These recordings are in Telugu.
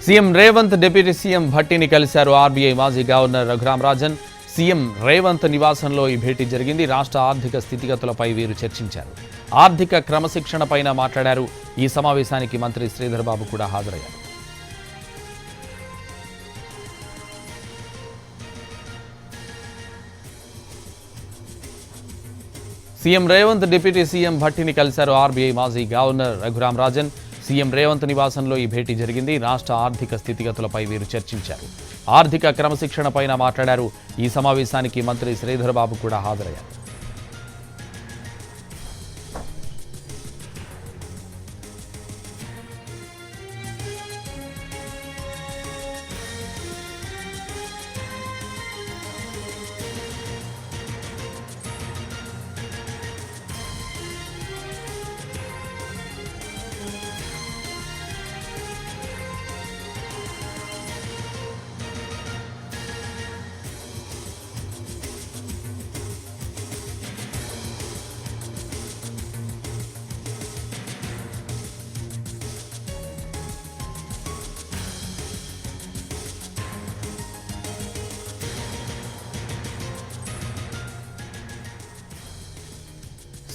సీఎం రేవంత్ డిప్యూటీ సీఎం భట్టిని కలిశారు ఆర్బీఐ మాజీ గవర్నర్ రఘురామ్ రాజన్. సీఎం రేవంత్ నివాసంలో ఈ భేటీ జరిగింది. రాష్ట్ర ఆర్థిక స్థితిగతులపై వీరు చర్చించారు. ఆర్థిక క్రమశిక్షణపైన మాట్లాడారు. ఈ సమావేశానికి మంత్రి శ్రీధర్ బాబు కూడా హాజరయ్యారు. సీఎం రేవంత్ డిప్యూటీ సీఎం భట్టిని కలిశారు ఆర్బీఐ మాజీ గవర్నర్ రఘురామ్ రాజన్. సీఎం రేవంత్ నివాసంలో ఈ భేటీ జరిగింది. రాష్ట్ర ఆర్థిక స్థితిగతులపై వీరు చర్చించారు. ఆర్థిక క్రమశిక్షణపైన మాట్లాడారు. ఈ సమావేశానికి మంత్రి శ్రీధర్ బాబు కూడా హాజరయ్యారు.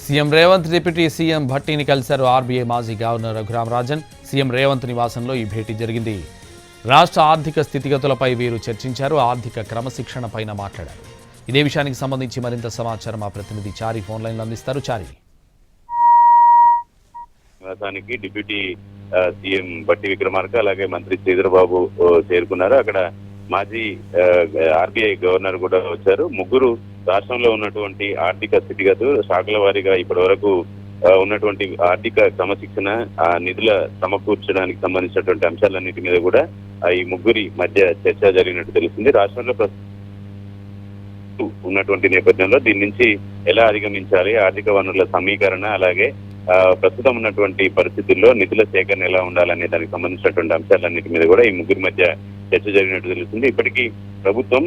సీఎం రేవంత్ డిప్యూటీ సీఎం భట్టిని కలిశారు ఆర్బీఐ మాజీ గవర్నర్ రఘురామ్ రాజన్. సీఎం రేవంత్ నివాసంలో ఈ భేటీ జరిగింది. రాష్ట్ర ఆర్థిక స్థితిగతులపై వీరు చర్చించారు. ఆర్థిక క్రమశిక్షణపైన మాట్లాడారు. ఇదే విషయానికి సంబంధించి మరింత సమాచారం మా ప్రతినిధి చారి ఫోన్ లైన్లో అందిస్తారు. చారి, నివాసానికి డిప్యూటీ సీఎం భట్టి విక్రమార్క అలాగే మంత్రి శ్రీధర్ బాబు చేరుకున్నారు. అక్కడ మాజీ ఆర్బీఐ గవర్నర్ కూడా వచ్చారు. ముగ్గురు రాష్ట్రంలో ఉన్నటువంటి ఆర్థిక స్థితిగతులు, శాఖల వారీగా ఇప్పటి వరకు ఉన్నటువంటి ఆర్థిక క్రమశిక్షణ, నిధుల సమకూర్చడానికి సంబంధించినటువంటి అంశాలన్నిటి మీద కూడా ఈ ముగ్గురి మధ్య చర్చ జరిగినట్టు తెలుస్తుంది. రాష్ట్రంలో ఉన్నటువంటి నేపథ్యంలో దీని నుంచి ఎలా అధిగమించాలి, ఆర్థిక వనరుల సమీకరణ, అలాగే ప్రస్తుతం ఉన్నటువంటి పరిస్థితుల్లో నిధుల సేకరణ ఎలా ఉండాలనే దానికి సంబంధించినటువంటి అంశాలన్నిటి మీద కూడా ఈ ముగ్గురి మధ్య చర్చ జరిగినట్టు తెలుస్తుంది. ఇప్పటికీ ప్రభుత్వం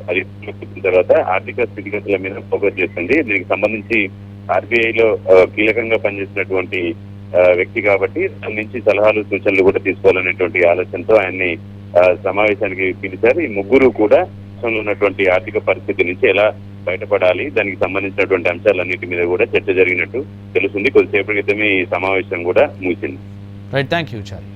అధికారంలోకి తర్వాత ఆర్థిక స్థితిగతుల మీద ఫోకస్ చేస్తుంది. దీనికి సంబంధించి ఆర్బీఐలో కీలకంగా పనిచేసినటువంటి వ్యక్తి కాబట్టి దాని నుంచి సలహాలు సూచనలు కూడా తీసుకోవాలనేటువంటి ఆలోచనతో ఆయన్ని సమావేశానికి పిలిచారు. ఈ ముగ్గురు కూడా ఉన్నటువంటి ఆర్థిక పరిస్థితి నుంచి ఎలా బయటపడాలి, దానికి సంబంధించినటువంటి అంశాలన్నిటి మీద కూడా చర్చ జరిగినట్టు తెలుస్తుంది. కొద్దిసేపటి క్రితమే ఈ సమావేశం కూడా ముగిసింది. Right, thank you Chari.